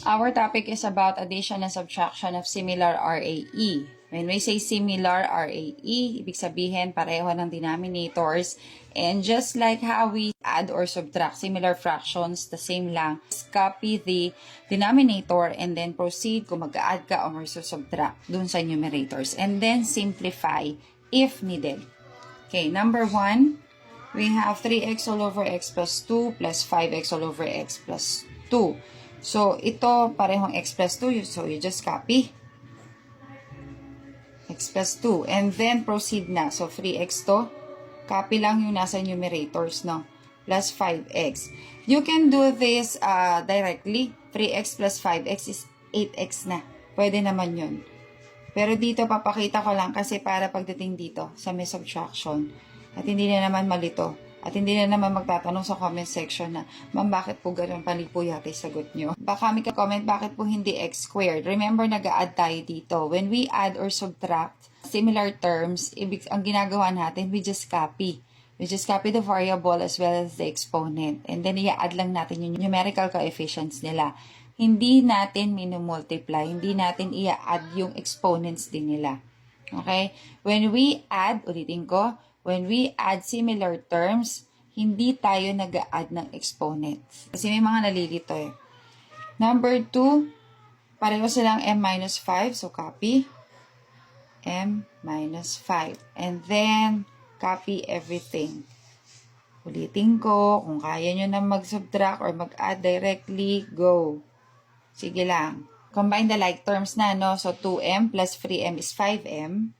Our topic is about addition and subtraction of similar RAE. When we say similar RAE, ibig sabihin pareho ng denominators. And just like how we add or subtract similar fractions, the same lang. Just copy the denominator and then proceed kung mag-add ka or subtract dun sa numerators. And then simplify if needed. Okay, number 1, we have 3x all over x plus 2 plus 5x all over x plus 2. So, ito, parehong x plus 2. So, you just copy. X plus 2. And then, proceed na. So, 3x to. Copy lang yung nasa numerators, no? Plus 5x. You can do this directly. 3x plus 5x is 8x na. Pwede naman yun. Pero dito, papakita ko lang kasi para pagdating dito sa may subtraction. At hindi na naman malito. At hindi na naman magtatanong sa comment section na, ma'am, bakit po ganun? Pali po yata yung sagot nyo. Baka may comment, bakit po hindi x squared? Remember, nag-add tayo dito. When we add or subtract similar terms, ang ginagawa natin, we just copy. We just copy the variable as well as the exponent. And then, i-add lang natin yung numerical coefficients nila. Hindi natin minumultiply. Hindi natin i-add yung exponents din nila. Okay? When we add, ulitin ko, when we add similar terms, hindi tayo nag-add ng exponents. Kasi may mga nalilito eh. Number 2, pareho silang m-5. So, copy. m-5. And then, copy everything. Ulitin ko, kung kaya nyo na mag-subtract or mag-add directly, go. Sige lang. Combine the like terms na, no? So, 2m plus 3m is 5m.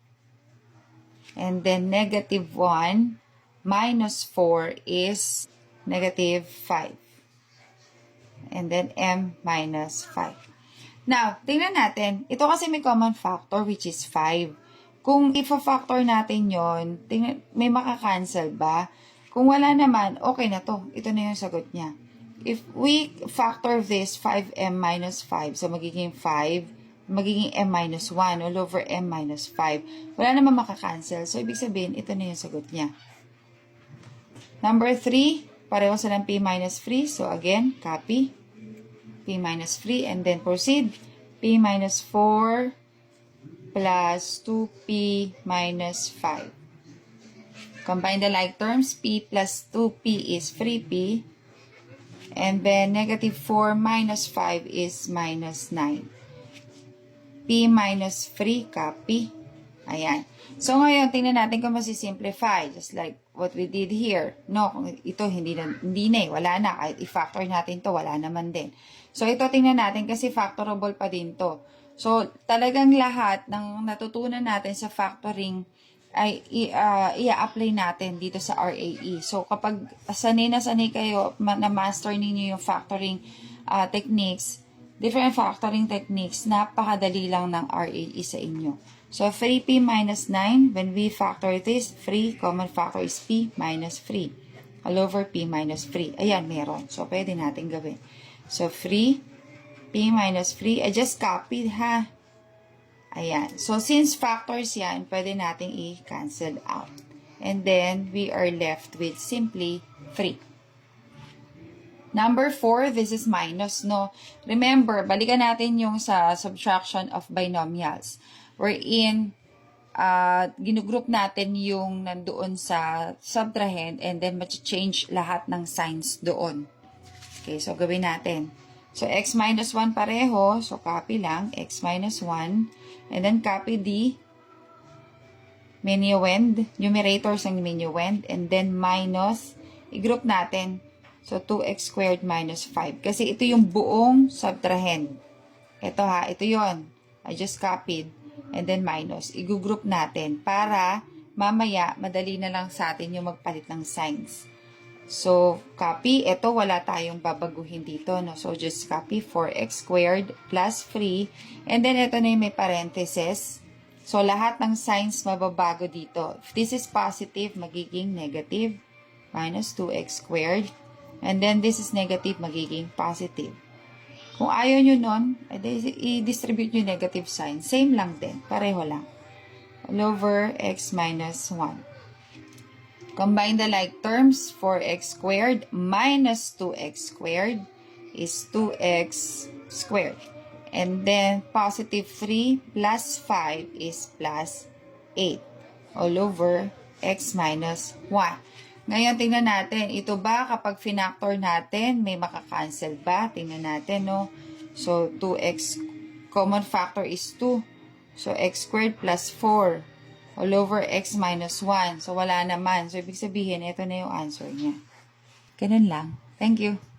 And then, negative 1 minus 4 is negative 5. And then, m minus 5. Now, tingnan natin. Ito kasi may common factor which is 5. Kung ifa-factor natin yon, may makakancel ba? Kung wala naman, okay na to. Ito na yung sagot niya. If we factor this 5m minus 5, so magiging 5, magiging m minus 1 all over m minus 5. Wala naman makakancel. So, ibig sabihin, ito na yung sagot niya. Number 3, pareho silang p minus 3. So, again, copy. P minus 3 and then proceed. P minus 4 plus 2p minus 5. Combine the like terms. P plus 2p is 3p. And then, negative 4 minus 5 is minus 9. P minus 3, copy. Ayan. So, ngayon, tingnan natin kung masisimplify. Just like what we did here. No, kung ito, hindi na wala na. Kahit i-factor natin to wala naman din. So, ito tingnan natin kasi factorable pa din to. So, talagang lahat ng natutunan natin sa factoring ay i-apply natin dito sa RAE. So, kapag sanay na sanay kayo na master ninyo yung factoring techniques, different factoring techniques, napakadali lang ng RAE sa inyo. So, 3p minus 9, when we factor this, 3, common factor is p minus 3. All over p minus 3. Ayan, meron. So, pwede natin gawin. So, 3, p minus 3. I just copied, ha? Ayan. So, since factors yan, pwede nating i-cancel out. And then, we are left with simply 3. Number 4, this is minus, no? Remember, balikan natin yung sa subtraction of binomials. Wherein, ginugroup natin yung nandoon sa subtrahend and then change lahat ng signs doon. Okay, so gawin natin. So, x minus 1 pareho. So, copy lang. X minus 1. And then, copy the minuend. Numerators ng minuend. And then, minus. I-group natin. So, 2x squared minus 5. Kasi ito yung buong subtrahend. Ito ha, ito yon. I just copied. And then minus. I-group natin para mamaya madali na lang sa atin yung magpalit ng signs. So, copy. Ito wala tayong babaguhin dito. No? So, just copy 4x squared plus 3. And then ito na yung may parenthesis. So, lahat ng signs mababago dito. If this is positive, magiging negative. Minus 2x squared. And then, this is negative, magiging positive. Kung ayaw nyo nun, i-distribute nyo negative sign. Same lang din. Pareho lang. All over x minus 1. Combine the like terms. 4x squared minus 2x squared is 2x squared. And then, positive 3 plus 5 is plus 8 all over x minus 1. Ngayon, tingnan natin. Ito ba kapag finactor natin, may makakancel ba? Tingnan natin, no? So, 2x, common factor is 2. So, x squared plus 4 all over x minus 1. So, wala naman. So, ibig sabihin, ito na yung answer niya. Ganun lang. Thank you.